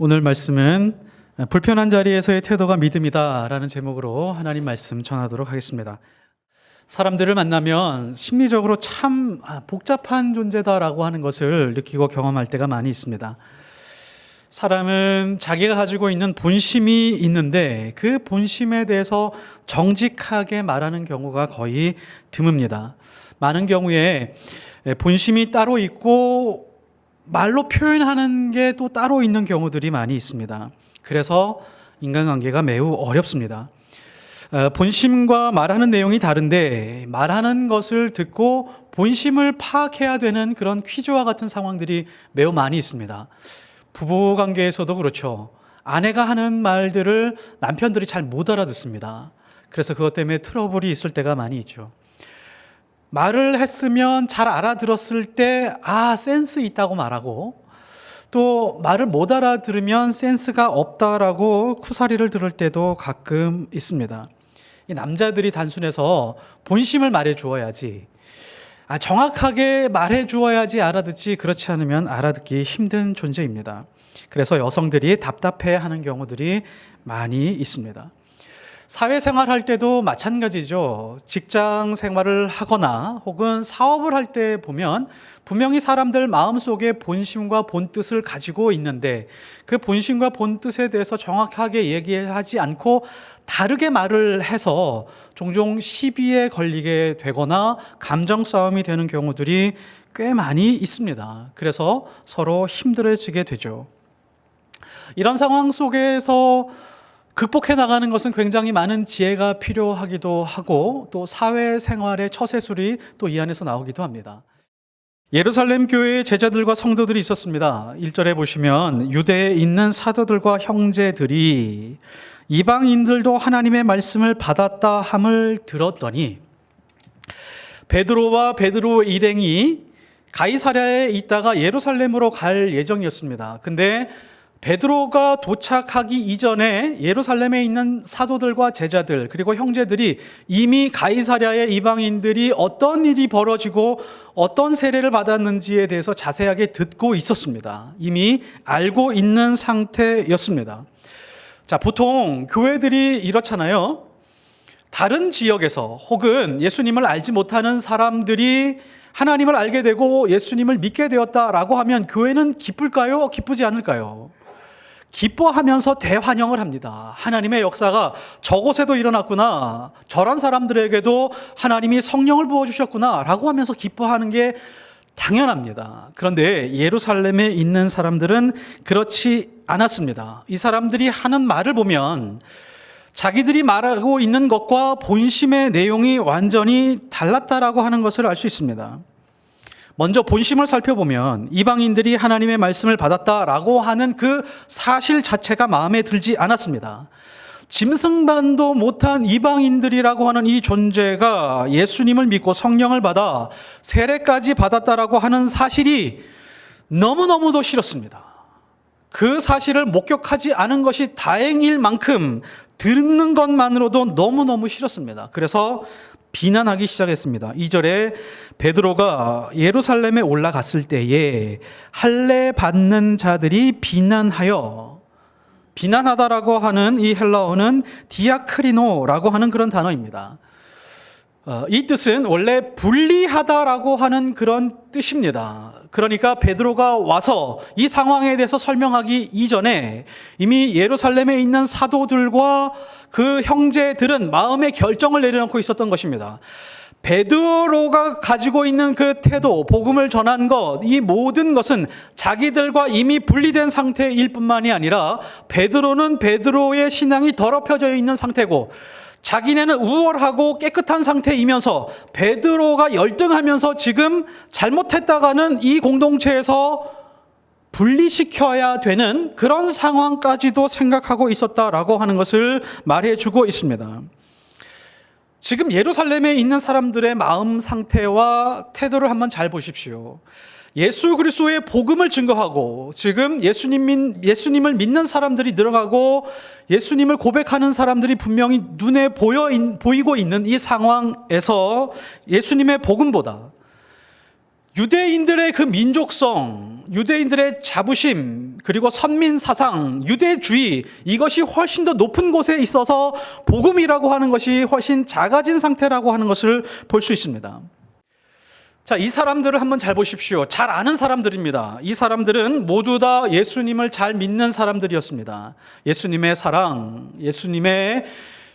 오늘 말씀은 불편한 자리에서의 태도가 믿음이다 라는 제목으로 하나님 말씀 전하도록 하겠습니다. 사람들을 만나면 심리적으로 참 복잡한 존재다라고 하는 것을 느끼고 경험할 때가 많이 있습니다. 사람은 자기가 가지고 있는 본심이 있는데 그 본심에 대해서 정직하게 말하는 경우가 거의 드뭅니다. 많은 경우에 본심이 따로 있고 말로 표현하는 게 또 따로 있는 경우들이 많이 있습니다. 그래서 인간관계가 매우 어렵습니다. 본심과 말하는 내용이 다른데 말하는 것을 듣고 본심을 파악해야 되는 그런 퀴즈와 같은 상황들이 매우 많이 있습니다. 부부관계에서도 그렇죠. 아내가 하는 말들을 남편들이 잘 못 알아듣습니다. 그래서 그것 때문에 트러블이 있을 때가 많이 있죠. 말을 했으면 잘 알아들었을 때 센스 있다고 말하고, 또 말을 못 알아들으면 센스가 없다라고 쿠사리를 들을 때도 가끔 있습니다. 이 남자들이 단순해서 본심을 말해 주어야지, 정확하게 말해 주어야지 알아듣지, 그렇지 않으면 알아듣기 힘든 존재입니다. 그래서 여성들이 답답해하는 경우들이 많이 있습니다. 사회생활할 때도 마찬가지죠. 직장 생활을 하거나 혹은 사업을 할 때 보면 분명히 사람들 마음속에 본심과 본뜻을 가지고 있는데 그 본심과 본뜻에 대해서 정확하게 얘기하지 않고 다르게 말을 해서 종종 시비에 걸리게 되거나 감정 싸움이 되는 경우들이 꽤 많이 있습니다. 그래서 서로 힘들어지게 되죠. 이런 상황 속에서 극복해 나가는 것은 굉장히 많은 지혜가 필요하기도 하고 또 사회생활의 처세술이 또 이 안에서 나오기도 합니다. 예루살렘 교회의 제자들과 성도들이 있었습니다. 1절에 보시면 유대에 있는 사도들과 형제들이 이방인들도 하나님의 말씀을 받았다 함을 들었더니 베드로와 베드로 일행이 가이사랴에 있다가 예루살렘으로 갈 예정이었습니다. 근데 베드로가 도착하기 이전에 예루살렘에 있는 사도들과 제자들 그리고 형제들이 이미 가이사랴의 이방인들이 어떤 일이 벌어지고 어떤 세례를 받았는지에 대해서 자세하게 듣고 있었습니다. 이미 알고 있는 상태였습니다. 자, 보통 교회들이 이렇잖아요. 다른 지역에서 혹은 예수님을 알지 못하는 사람들이 하나님을 알게 되고 예수님을 믿게 되었다라고 하면 교회는 기쁠까요? 기쁘지 않을까요? 기뻐하면서 대환영을 합니다. 하나님의 역사가 저곳에도 일어났구나, 저런 사람들에게도 하나님이 성령을 부어주셨구나 라고 하면서 기뻐하는 게 당연합니다. 그런데 예루살렘에 있는 사람들은 그렇지 않았습니다. 이 사람들이 하는 말을 보면 자기들이 말하고 있는 것과 본심의 내용이 완전히 달랐다라고 하는 것을 알 수 있습니다. 먼저 본심을 살펴보면 이방인들이 하나님의 말씀을 받았다라고 하는 그 사실 자체가 마음에 들지 않았습니다. 짐승반도 못한 이방인들이라고 하는 이 존재가 예수님을 믿고 성령을 받아 세례까지 받았다라고 하는 사실이 너무너무도 싫었습니다. 그 사실을 목격하지 않은 것이 다행일 만큼 듣는 것만으로도 너무너무 싫었습니다. 그래서 비난하기 시작했습니다. 2절에 베드로가 예루살렘에 올라갔을 때에 할례 받는 자들이 비난하다라고 하는 이 헬라어는 디아크리노라고 하는 그런 단어입니다. 이 뜻은 원래 분리하다라고 하는 그런 뜻입니다. 그러니까 베드로가 와서 이 상황에 대해서 설명하기 이전에 이미 예루살렘에 있는 사도들과 그 형제들은 마음의 결정을 내려놓고 있었던 것입니다. 베드로가 가지고 있는 그 태도, 복음을 전한 것, 이 모든 것은 자기들과 이미 분리된 상태일 뿐만이 아니라 베드로는 베드로의 신앙이 더럽혀져 있는 상태고 자기네는 우월하고 깨끗한 상태이면서 베드로가 열등하면서 지금 잘못했다가는 이 공동체에서 분리시켜야 되는 그런 상황까지도 생각하고 있었다라고 하는 것을 말해주고 있습니다. 지금 예루살렘에 있는 사람들의 마음 상태와 태도를 한번 잘 보십시오. 예수 그리스도의 복음을 증거하고 지금 예수님을 믿는 사람들이 늘어가고 예수님을 고백하는 사람들이 분명히 눈에 보이고 있는 이 상황에서 예수님의 복음보다 유대인들의 그 민족성, 유대인들의 자부심, 그리고 선민 사상, 유대주의, 이것이 훨씬 더 높은 곳에 있어서 복음이라고 하는 것이 훨씬 작아진 상태라고 하는 것을 볼 수 있습니다. 자, 이 사람들을 한번 잘 보십시오. 잘 아는 사람들입니다. 이 사람들은 모두 다 예수님을 잘 믿는 사람들이었습니다. 예수님의 사랑, 예수님의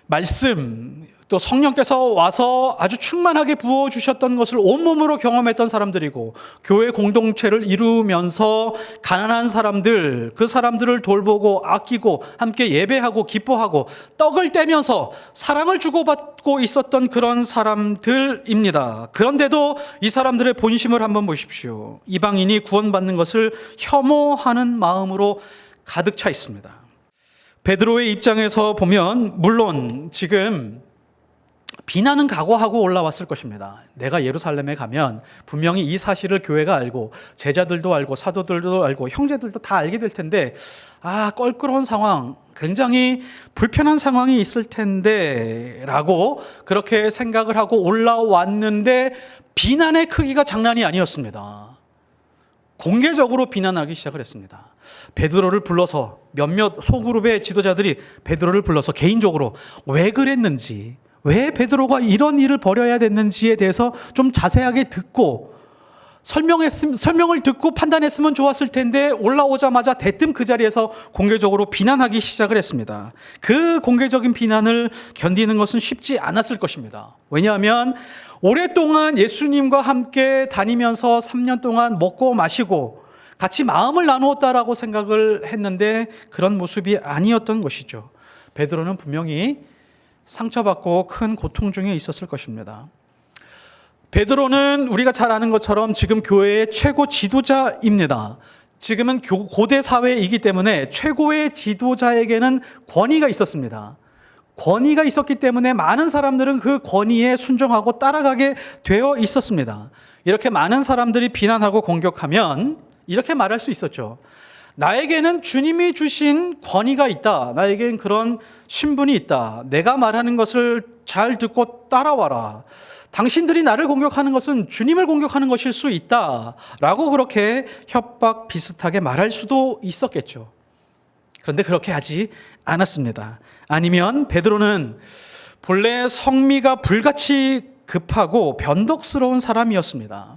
말씀, 또 성령께서 와서 아주 충만하게 부어주셨던 것을 온몸으로 경험했던 사람들이고, 교회 공동체를 이루면서 가난한 사람들, 그 사람들을 돌보고 아끼고 함께 예배하고 기뻐하고 떡을 떼면서 사랑을 주고받고 있었던 그런 사람들입니다. 그런데도 이 사람들의 본심을 한번 보십시오. 이방인이 구원받는 것을 혐오하는 마음으로 가득 차 있습니다. 베드로의 입장에서 보면 물론 지금 비난은 각오하고 올라왔을 것입니다. 내가 예루살렘에 가면 분명히 이 사실을 교회가 알고 제자들도 알고 사도들도 알고 형제들도 다 알게 될 텐데, 껄끄러운 상황, 굉장히 불편한 상황이 있을 텐데 라고 그렇게 생각을 하고 올라왔는데, 비난의 크기가 장난이 아니었습니다. 공개적으로 비난하기 시작을 했습니다. 베드로를 불러서, 몇몇 소그룹의 지도자들이 베드로를 불러서 개인적으로 왜 그랬는지, 왜 베드로가 이런 일을 벌여야 됐는지에 대해서 좀 자세하게 듣고 설명을 듣고 판단했으면 좋았을 텐데, 올라오자마자 대뜸 그 자리에서 공개적으로 비난하기 시작을 했습니다. 그 공개적인 비난을 견디는 것은 쉽지 않았을 것입니다. 왜냐하면 오랫동안 예수님과 함께 다니면서 3년 동안 먹고 마시고 같이 마음을 나누었다라고 생각을 했는데 그런 모습이 아니었던 것이죠. 베드로는 분명히 상처받고 큰 고통 중에 있었을 것입니다. 베드로는 우리가 잘 아는 것처럼 지금 교회의 최고 지도자입니다. 지금은 고대 사회이기 때문에 최고의 지도자에게는 권위가 있었습니다. 권위가 있었기 때문에 많은 사람들은 그 권위에 순종하고 따라가게 되어 있었습니다. 이렇게 많은 사람들이 비난하고 공격하면 이렇게 말할 수 있었죠. 나에게는 주님이 주신 권위가 있다. 나에겐 그런 신분이 있다. 내가 말하는 것을 잘 듣고 따라와라. 당신들이 나를 공격하는 것은 주님을 공격하는 것일 수 있다. 라고 그렇게 협박 비슷하게 말할 수도 있었겠죠. 그런데 그렇게 하지 않았습니다. 아니면 베드로는 본래 성미가 불같이 급하고 변덕스러운 사람이었습니다.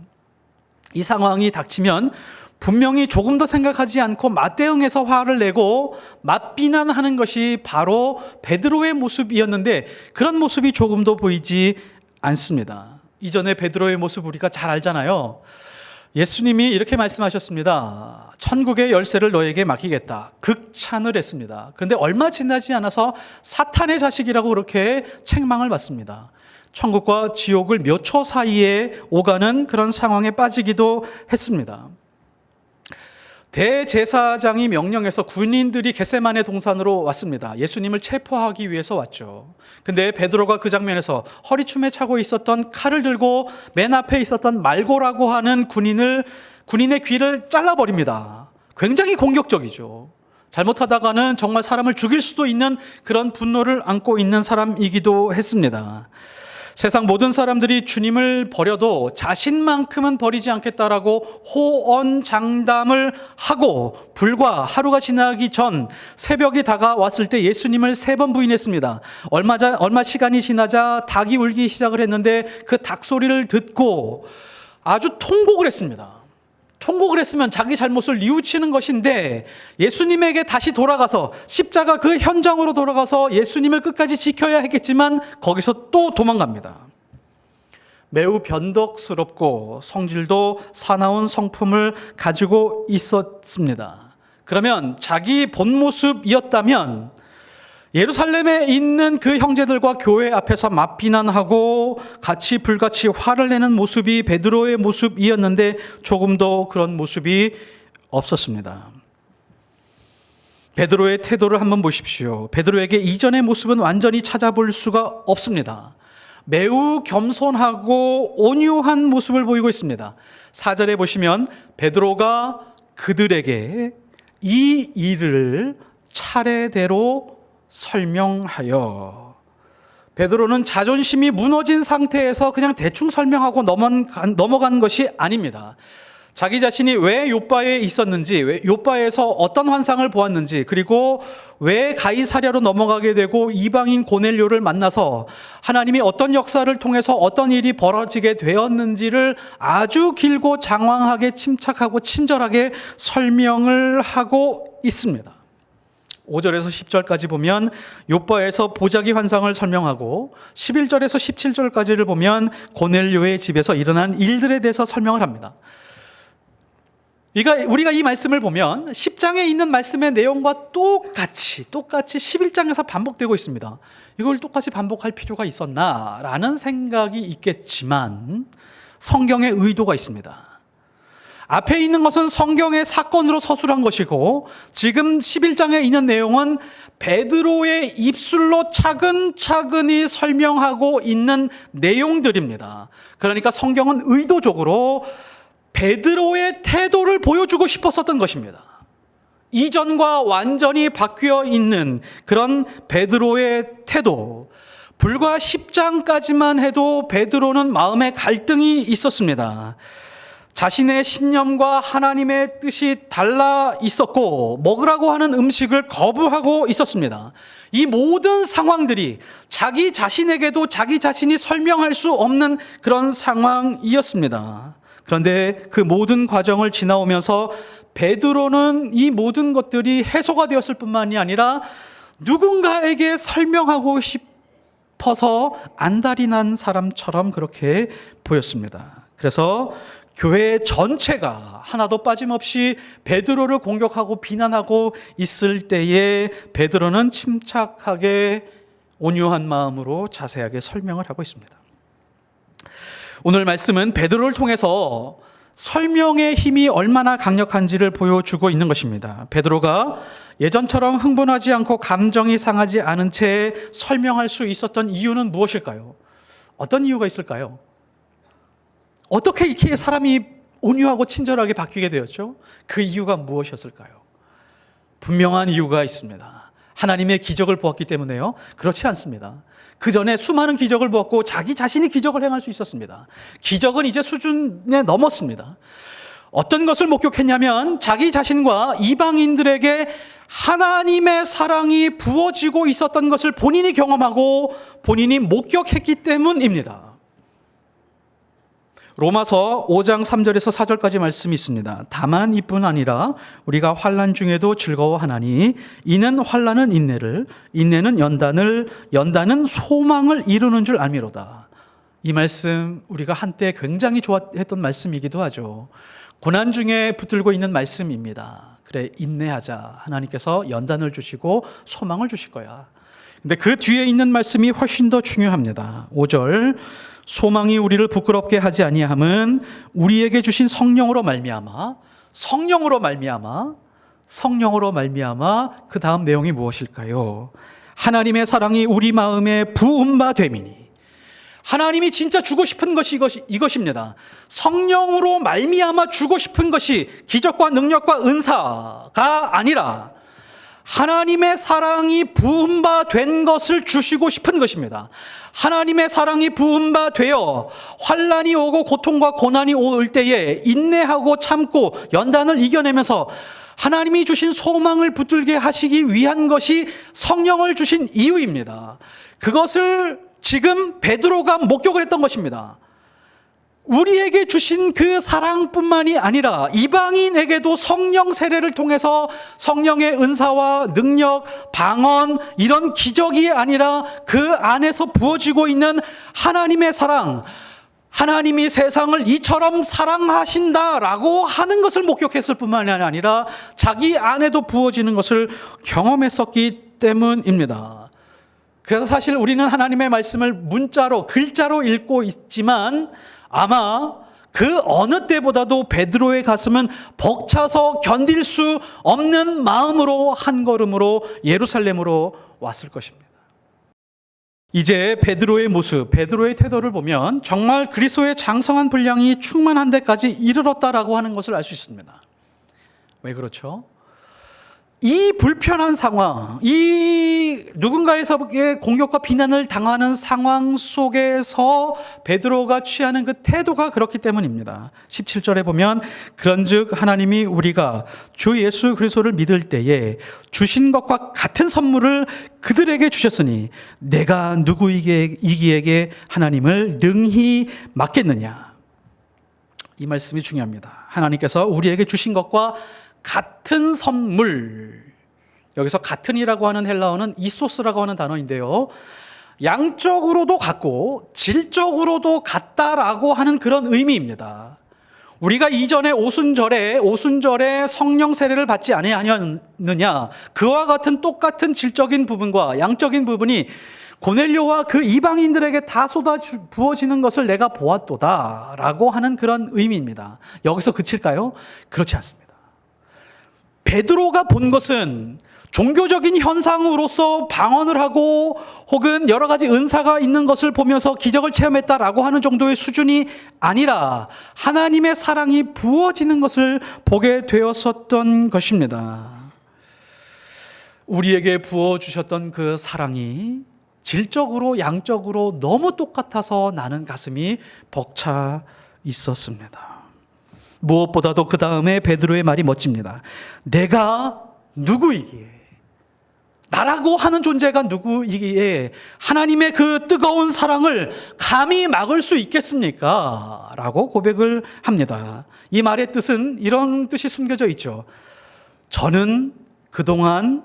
이 상황이 닥치면 분명히 조금 더 생각하지 않고 맞대응해서 화를 내고 맞비난하는 것이 바로 베드로의 모습이었는데, 그런 모습이 조금도 보이지 않습니다. 이전에 베드로의 모습 우리가 잘 알잖아요. 예수님이 이렇게 말씀하셨습니다. 천국의 열쇠를 너에게 맡기겠다. 극찬을 했습니다. 그런데 얼마 지나지 않아서 사탄의 자식이라고 그렇게 책망을 받습니다. 천국과 지옥을 몇 초 사이에 오가는 그런 상황에 빠지기도 했습니다. 대제사장이 명령해서 군인들이 겟세마네 동산으로 왔습니다. 예수님을 체포하기 위해서 왔죠. 근데 베드로가 그 장면에서 허리춤에 차고 있었던 칼을 들고 맨 앞에 있었던 말고라고 하는 군인의 귀를 잘라버립니다. 굉장히 공격적이죠. 잘못하다가는 정말 사람을 죽일 수도 있는 그런 분노를 안고 있는 사람이기도 했습니다. 세상 모든 사람들이 주님을 버려도 자신만큼은 버리지 않겠다라고 호언장담을 하고, 불과 하루가 지나기 전 새벽이 다가왔을 때 예수님을 3번 부인했습니다. 얼마 시간이 지나자 닭이 울기 시작을 했는데 그 닭 소리를 듣고 아주 통곡을 했습니다. 통곡을 했으면 자기 잘못을 뉘우치는 것인데, 예수님에게 다시 돌아가서 십자가 그 현장으로 돌아가서 예수님을 끝까지 지켜야 했겠지만 거기서 또 도망갑니다. 매우 변덕스럽고 성질도 사나운 성품을 가지고 있었습니다. 그러면 자기 본 모습이었다면 예루살렘에 있는 그 형제들과 교회 앞에서 맞비난하고 같이 불같이 화를 내는 모습이 베드로의 모습이었는데 조금도 그런 모습이 없었습니다. 베드로의 태도를 한번 보십시오. 베드로에게 이전의 모습은 완전히 찾아볼 수가 없습니다. 매우 겸손하고 온유한 모습을 보이고 있습니다. 4절에 보시면 베드로가 그들에게 이 일을 차례대로 설명하여, 베드로는 자존심이 무너진 상태에서 그냥 대충 설명하고 넘어간 것이 아닙니다. 자기 자신이 왜 요바에 있었는지, 왜 요바에서 어떤 환상을 보았는지, 그리고 왜 가이사랴로 넘어가게 되고 이방인 고넬료를 만나서 하나님이 어떤 역사를 통해서 어떤 일이 벌어지게 되었는지를 아주 길고 장황하게 침착하고 친절하게 설명을 하고 있습니다. 5절에서 10절까지 보면 요바에서 보자기 환상을 설명하고 11절에서 17절까지를 보면 고넬료의 집에서 일어난 일들에 대해서 설명을 합니다. 우리가 이 말씀을 보면 10장에 있는 말씀의 내용과 똑같이 11장에서 반복되고 있습니다. 이걸 똑같이 반복할 필요가 있었나라는 생각이 있겠지만 성경의 의도가 있습니다. 앞에 있는 것은 성경의 사건으로 서술한 것이고 지금 11장에 있는 내용은 베드로의 입술로 차근차근히 설명하고 있는 내용들입니다. 그러니까 성경은 의도적으로 베드로의 태도를 보여주고 싶었었던 것입니다. 이전과 완전히 바뀌어 있는 그런 베드로의 태도. 불과 10장까지만 해도 베드로는 마음에 갈등이 있었습니다. 자신의 신념과 하나님의 뜻이 달라 있었고 먹으라고 하는 음식을 거부하고 있었습니다. 이 모든 상황들이 자기 자신에게도 자기 자신이 설명할 수 없는 그런 상황이었습니다. 그런데 그 모든 과정을 지나오면서 베드로는 이 모든 것들이 해소가 되었을 뿐만이 아니라 누군가에게 설명하고 싶어서 안달이 난 사람처럼 그렇게 보였습니다. 그래서 교회 전체가 하나도 빠짐없이 베드로를 공격하고 비난하고 있을 때에 베드로는 침착하게 온유한 마음으로 자세하게 설명을 하고 있습니다. 오늘 말씀은 베드로를 통해서 설명의 힘이 얼마나 강력한지를 보여주고 있는 것입니다. 베드로가 예전처럼 흥분하지 않고 감정이 상하지 않은 채 설명할 수 있었던 이유는 무엇일까요? 어떤 이유가 있을까요? 어떻게 이렇게 사람이 온유하고 친절하게 바뀌게 되었죠? 그 이유가 무엇이었을까요? 분명한 이유가 있습니다. 하나님의 기적을 보았기 때문에요? 그렇지 않습니다. 그 전에 수많은 기적을 보았고 자기 자신이 기적을 행할 수 있었습니다. 기적은 이제 수준에 넘었습니다. 어떤 것을 목격했냐면 자기 자신과 이방인들에게 하나님의 사랑이 부어지고 있었던 것을 본인이 경험하고 본인이 목격했기 때문입니다. 로마서 5장 3절에서 4절까지 말씀이 있습니다. 다만 이뿐 아니라 우리가 환난 중에도 즐거워하나니 이는 환난은 인내를, 인내는 연단을, 연단은 소망을 이루는 줄 알미로다. 이 말씀 우리가 한때 굉장히 좋아했던 말씀이기도 하죠. 고난 중에 붙들고 있는 말씀입니다. 그래, 인내하자. 하나님께서 연단을 주시고 소망을 주실 거야. 근데 그 뒤에 있는 말씀이 훨씬 더 중요합니다. 5절 소망이 우리를 부끄럽게 하지 아니함은 우리에게 주신 성령으로 말미암아 그 다음 내용이 무엇일까요? 하나님의 사랑이 우리 마음에 부은 바 됨이니 하나님이 진짜 주고 싶은 것이 이것입니다. 성령으로 말미암아 주고 싶은 것이 기적과 능력과 은사가 아니라 하나님의 사랑이 부은 바 된 것을 주시고 싶은 것입니다. 하나님의 사랑이 부은 바 되어 환난이 오고 고통과 고난이 올 때에 인내하고 참고 연단을 이겨내면서 하나님이 주신 소망을 붙들게 하시기 위한 것이 성령을 주신 이유입니다. 그것을 지금 베드로가 목격을 했던 것입니다. 우리에게 주신 그 사랑뿐만이 아니라 이방인에게도 성령 세례를 통해서 성령의 은사와 능력, 방언 이런 기적이 아니라 그 안에서 부어지고 있는 하나님의 사랑, 하나님이 세상을 이처럼 사랑하신다라고 하는 것을 목격했을 뿐만이 아니라 자기 안에도 부어지는 것을 경험했었기 때문입니다. 그래서 사실 우리는 하나님의 말씀을 문자로, 글자로 읽고 있지만 아마 그 어느 때보다도 베드로의 가슴은 벅차서 견딜 수 없는 마음으로 한 걸음으로 예루살렘으로 왔을 것입니다. 이제 베드로의 모습, 베드로의 태도를 보면 정말 그리스도의 장성한 분량이 충만한 데까지 이르렀다라고 하는 것을 알 수 있습니다. 왜 그렇죠? 이 불편한 상황, 이 누군가에서의 공격과 비난을 당하는 상황 속에서 베드로가 취하는 그 태도가 그렇기 때문입니다. 17절에 보면 그런즉 하나님이 우리가 주 예수 그리스도를 믿을 때에 주신 것과 같은 선물을 그들에게 주셨으니 내가 누구이기에게 하나님을 능히 맡겠느냐. 이 말씀이 중요합니다. 하나님께서 우리에게 주신 것과 같은 선물, 여기서 같은이라고 하는 헬라어는 이소스라고 하는 단어인데요, 양적으로도 같고 질적으로도 같다라고 하는 그런 의미입니다. 우리가 이전에 오순절에 성령 세례를 받지 아니하였느냐, 그와 같은 똑같은 질적인 부분과 양적인 부분이 고넬료와 그 이방인들에게 다 쏟아 부어지는 것을 내가 보았도다 라고 하는 그런 의미입니다. 여기서 그칠까요? 그렇지 않습니다. 베드로가 본 것은 종교적인 현상으로서 방언을 하고 혹은 여러 가지 은사가 있는 것을 보면서 기적을 체험했다라고 하는 정도의 수준이 아니라 하나님의 사랑이 부어지는 것을 보게 되었었던 것입니다. 우리에게 부어주셨던 그 사랑이 질적으로 양적으로 너무 똑같아서 나는 가슴이 벅차 있었습니다. 무엇보다도 그 다음에 베드로의 말이 멋집니다. 내가 누구이기에, 나라고 하는 존재가 누구이기에 하나님의 그 뜨거운 사랑을 감히 막을 수 있겠습니까? 라고 고백을 합니다. 이 말의 뜻은 이런 뜻이 숨겨져 있죠. 저는 그동안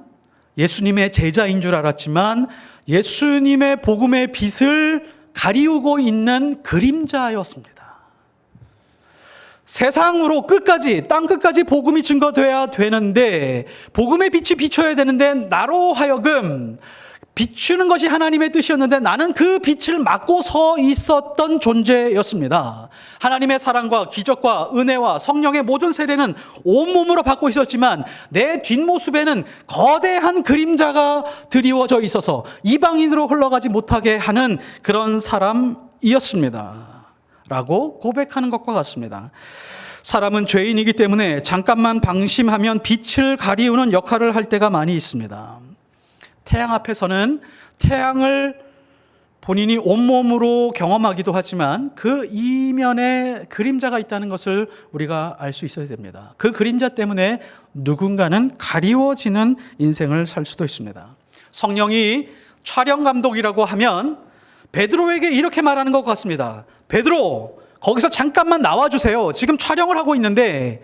예수님의 제자인 줄 알았지만 예수님의 복음의 빛을 가리우고 있는 그림자였습니다. 세상으로 끝까지, 땅 끝까지 복음이 증거돼야 되는데, 복음의 빛이 비춰야 되는데 나로 하여금 비추는 것이 하나님의 뜻이었는데 나는 그 빛을 막고 서 있었던 존재였습니다. 하나님의 사랑과 기적과 은혜와 성령의 모든 세례는 온몸으로 받고 있었지만 내 뒷모습에는 거대한 그림자가 드리워져 있어서 이방인으로 흘러가지 못하게 하는 그런 사람이었습니다. 라고 고백하는 것과 같습니다. 사람은 죄인이기 때문에 잠깐만 방심하면 빛을 가리우는 역할을 할 때가 많이 있습니다. 태양 앞에서는 태양을 본인이 온몸으로 경험하기도 하지만 그 이면에 그림자가 있다는 것을 우리가 알 수 있어야 됩니다. 그 그림자 때문에 누군가는 가리워지는 인생을 살 수도 있습니다. 성령이 촬영 감독이라고 하면 베드로에게 이렇게 말하는 것 같습니다. 베드로, 거기서 잠깐만 나와주세요. 지금 촬영을 하고 있는데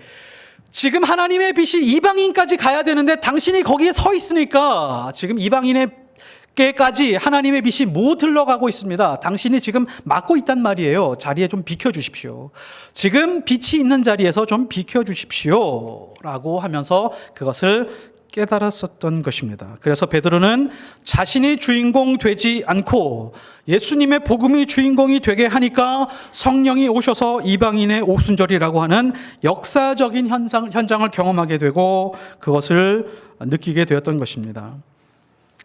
지금 하나님의 빛이 이방인까지 가야 되는데 당신이 거기에 서 있으니까 지금 이방인에게까지 하나님의 빛이 못 흘러가고 있습니다. 당신이 지금 막고 있단 말이에요. 자리에 좀 비켜주십시오. 지금 빛이 있는 자리에서 좀 비켜주십시오. 라고 하면서 그것을 깨달았었던 것입니다. 그래서 베드로는 자신이 주인공 되지 않고 예수님의 복음이 주인공이 되게 하니까 성령이 오셔서 이방인의 오순절이라고 하는 역사적인 현장을 경험하게 되고 그것을 느끼게 되었던 것입니다.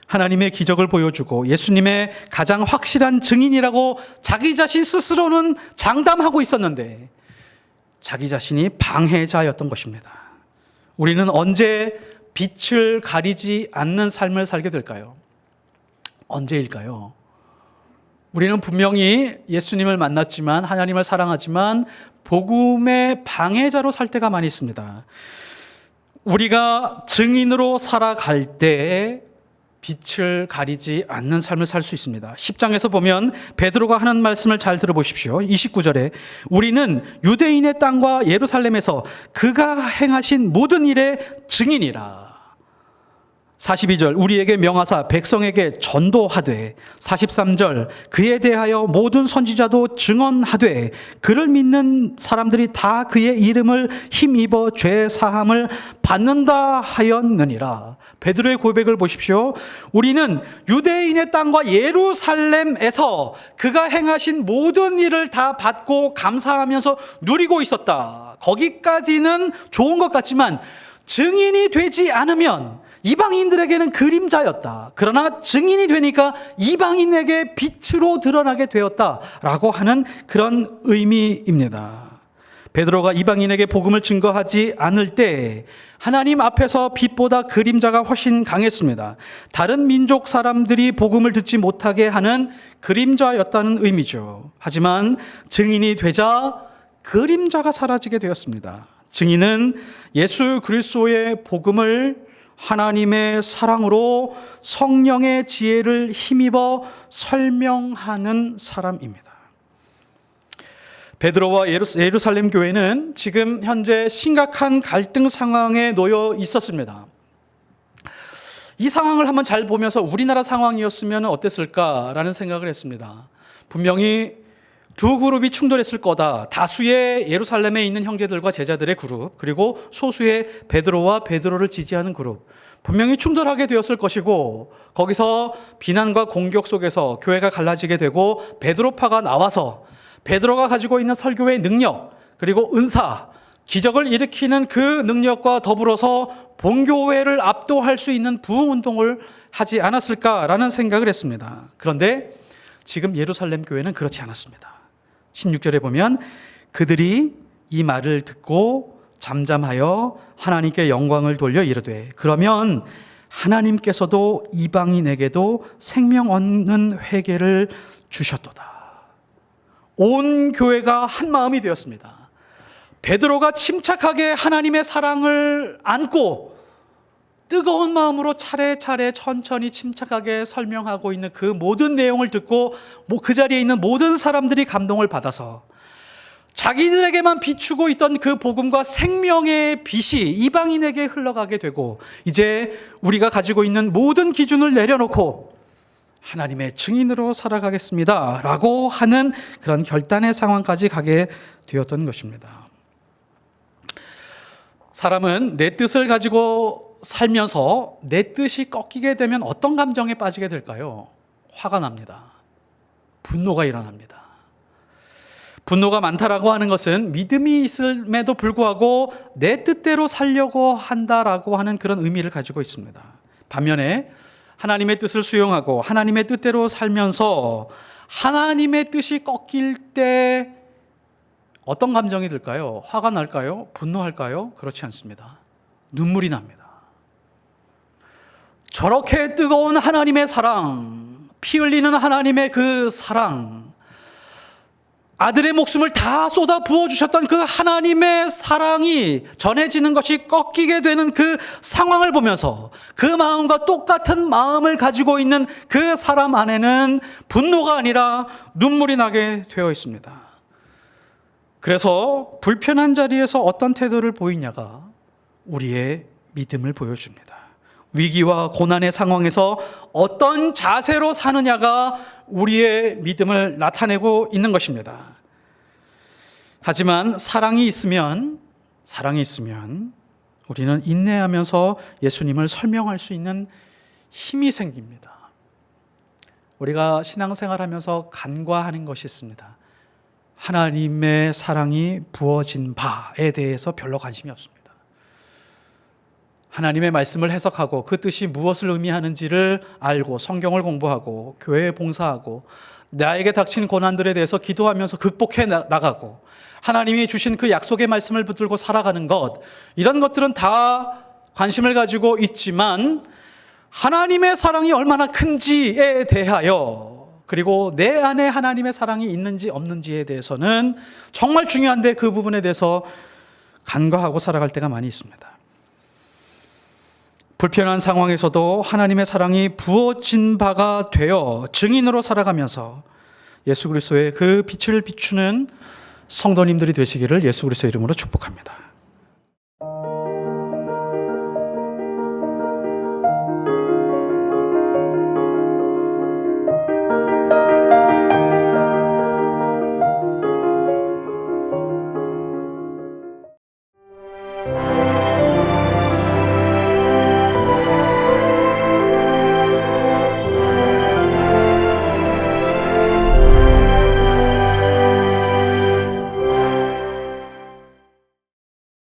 하나님의 기적을 보여주고 예수님의 가장 확실한 증인이라고 자기 자신 스스로는 장담하고 있었는데 자기 자신이 방해자였던 것입니다. 우리는 언제 빛을 가리지 않는 삶을 살게 될까요? 언제일까요? 우리는 분명히 예수님을 만났지만, 하나님을 사랑하지만 복음의 방해자로 살 때가 많이 있습니다. 우리가 증인으로 살아갈 때 빛을 가리지 않는 삶을 살 수 있습니다. 10장에서 보면 베드로가 하는 말씀을 잘 들어보십시오. 29절에 우리는 유대인의 땅과 예루살렘에서 그가 행하신 모든 일의 증인이라. 42절 우리에게 명하사 백성에게 전도하되, 43절 그에 대하여 모든 선지자도 증언하되 그를 믿는 사람들이 다 그의 이름을 힘입어 죄 사함을 받는다 하였느니라. 베드로의 고백을 보십시오. 우리는 유대인의 땅과 예루살렘에서 그가 행하신 모든 일을 다 받고 감사하면서 누리고 있었다. 거기까지는 좋은 것 같지만 증인이 되지 않으면 이방인들에게는 그림자였다. 그러나 증인이 되니까 이방인에게 빛으로 드러나게 되었다라고 하는 그런 의미입니다. 베드로가 이방인에게 복음을 증거하지 않을 때 하나님 앞에서 빛보다 그림자가 훨씬 강했습니다. 다른 민족 사람들이 복음을 듣지 못하게 하는 그림자였다는 의미죠. 하지만 증인이 되자 그림자가 사라지게 되었습니다. 증인은 예수 그리스도의 복음을 하나님의 사랑으로 성령의 지혜를 힘입어 설명하는 사람입니다. 베드로와 예루살렘 교회는 지금 현재 심각한 갈등 상황에 놓여 있었습니다. 이 상황을 한번 잘 보면서 우리나라 상황이었으면 어땠을까라는 생각을 했습니다. 분명히 두 그룹이 충돌했을 거다. 다수의 예루살렘에 있는 형제들과 제자들의 그룹, 그리고 소수의 베드로와 베드로를 지지하는 그룹. 분명히 충돌하게 되었을 것이고, 거기서 비난과 공격 속에서 교회가 갈라지게 되고, 베드로파가 나와서 베드로가 가지고 있는 설교의 능력, 그리고 은사, 기적을 일으키는 그 능력과 더불어서 본교회를 압도할 수 있는 부흥운동을 하지 않았을까라는 생각을 했습니다. 그런데 지금 예루살렘 교회는 그렇지 않았습니다. 16절에 보면 그들이 이 말을 듣고 잠잠하여 하나님께 영광을 돌려 이르되 그러면 하나님께서도 이방인에게도 생명 얻는 회개를 주셨도다. 온 교회가 한 마음이 되었습니다. 베드로가 침착하게 하나님의 사랑을 안고 뜨거운 마음으로 차례차례 천천히 침착하게 설명하고 있는 그 모든 내용을 듣고 그 자리에 있는 모든 사람들이 감동을 받아서 자기들에게만 비추고 있던 그 복음과 생명의 빛이 이방인에게 흘러가게 되고 이제 우리가 가지고 있는 모든 기준을 내려놓고 하나님의 증인으로 살아가겠습니다 라고 하는 그런 결단의 상황까지 가게 되었던 것입니다. 사람은 내 뜻을 가지고 살면서 내 뜻이 꺾이게 되면 어떤 감정에 빠지게 될까요? 화가 납니다. 분노가 일어납니다. 분노가 많다라고 하는 것은 믿음이 있음에도 불구하고 내 뜻대로 살려고 한다라고 하는 그런 의미를 가지고 있습니다. 반면에 하나님의 뜻을 수용하고 하나님의 뜻대로 살면서 하나님의 뜻이 꺾일 때 어떤 감정이 들까요? 화가 날까요? 분노할까요? 그렇지 않습니다. 눈물이 납니다. 저렇게 뜨거운 하나님의 사랑, 피 흘리는 하나님의 그 사랑, 아들의 목숨을 다 쏟아 부어주셨던 그 하나님의 사랑이 전해지는 것이 꺾이게 되는 그 상황을 보면서 그 마음과 똑같은 마음을 가지고 있는 그 사람 안에는 분노가 아니라 눈물이 나게 되어 있습니다. 그래서 불편한 자리에서 어떤 태도를 보이냐가 우리의 믿음을 보여줍니다. 위기와 고난의 상황에서 어떤 자세로 사느냐가 우리의 믿음을 나타내고 있는 것입니다. 하지만 사랑이 있으면 우리는 인내하면서 예수님을 설명할 수 있는 힘이 생깁니다. 우리가 신앙생활하면서 간과하는 것이 있습니다. 하나님의 사랑이 부어진 바에 대해서 별로 관심이 없습니다. 하나님의 말씀을 해석하고 그 뜻이 무엇을 의미하는지를 알고 성경을 공부하고 교회에 봉사하고 나에게 닥친 고난들에 대해서 기도하면서 극복해 나가고 하나님이 주신 그 약속의 말씀을 붙들고 살아가는 것, 이런 것들은 다 관심을 가지고 있지만 하나님의 사랑이 얼마나 큰지에 대하여, 그리고 내 안에 하나님의 사랑이 있는지 없는지에 대해서는 정말 중요한데 그 부분에 대해서 간과하고 살아갈 때가 많이 있습니다. 불편한 상황에서도 하나님의 사랑이 부어진 바가 되어 증인으로 살아가면서 예수 그리스도의 그 빛을 비추는 성도님들이 되시기를 예수 그리스도의 이름으로 축복합니다.